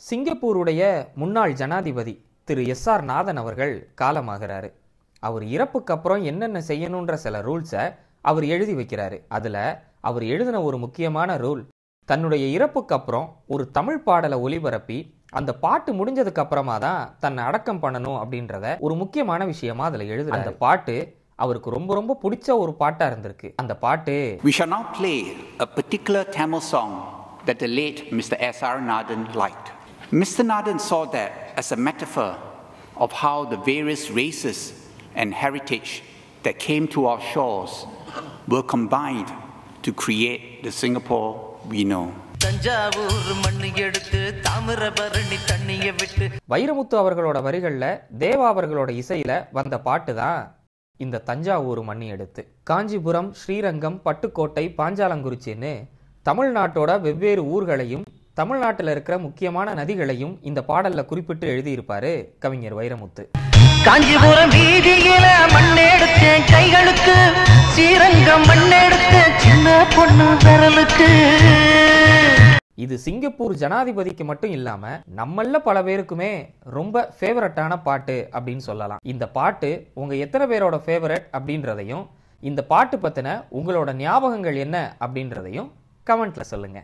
சிங்கப்பூருடைய முன்னாள் ஜனாதிபதி திரு எஸ்.ஆர். நாதன் அவர்கள் காலமாகிறாரு. அவர் இறப்புக்கு அப்புறம் என்னென்ன செய்யணுன்ற சில ரூல்ஸை அவர் எழுதி வைக்கிறாரு. அதில் அவர் எழுதின ஒரு முக்கியமான ரூல், தன்னுடைய இறப்புக்கு அப்புறம் ஒரு தமிழ் பாடலை ஒளிபரப்பி அந்த பாட்டு முடிஞ்சதுக்கு அப்புறமா தான் தன்னை அடக்கம் பண்ணணும் அப்படின்றத ஒரு முக்கியமான விஷயமா அதில் எழுதுறாரு. அந்த பாட்டு அவருக்கு ரொம்ப ரொம்ப பிடிச்ச ஒரு பாட்டா இருந்திருக்கு. அந்த பாட்டு, We shall now play a particular Tamil song that the late Mr. S.R. Nathan liked. Mr. Nathan saw that as a metaphor of how the various races and heritage that came to our shores were combined to create the Singapore we know. Vairamuthu அவர்களோட வரிகள்ல தேவா அவர்களோட இசையில வந்த பாட்டு தான் இந்த தஞ்சாவூர் மண்ணி எடுத்து. காஞ்சிபுரம், ஸ்ரீரங்கம், பட்டுக்கோட்டை, பாஞ்சாலங்குறிச்சின்னு தமிழ்நாட்டோட வெவ்வேறு ஊர்களையும் தமிழ்நாட்டில் இருக்கிற முக்கியமான நதிகளையும் இந்த பாடல்ல குறிப்பிட்டு எழுதியிருப்பாரு கவிஞர் வைரமுத்து. காஞ்சிபுரம் வீதியில மண்ணெடுத்த கைகளுக்கு, ஸ்ரீரங்கம் மண்ணெடுத்த சின்ன பொண்ணு விரலுக்கு. இது சிங்கப்பூர் ஜனாதிபதிக்கு மட்டும் இல்லாம நம்மள பல பேருக்குமே ரொம்ப ஃபேவரட்டான பாட்டு அப்படின்னு சொல்லலாம். இந்த பாட்டு உங்க எத்தனை பேரோட ஃபேவரட் அப்படின்றதையும், இந்த பாட்டு பத்தின உங்களோட ஞாபகங்கள் என்ன அப்படின்றதையும் கமெண்ட்ல சொல்லுங்க.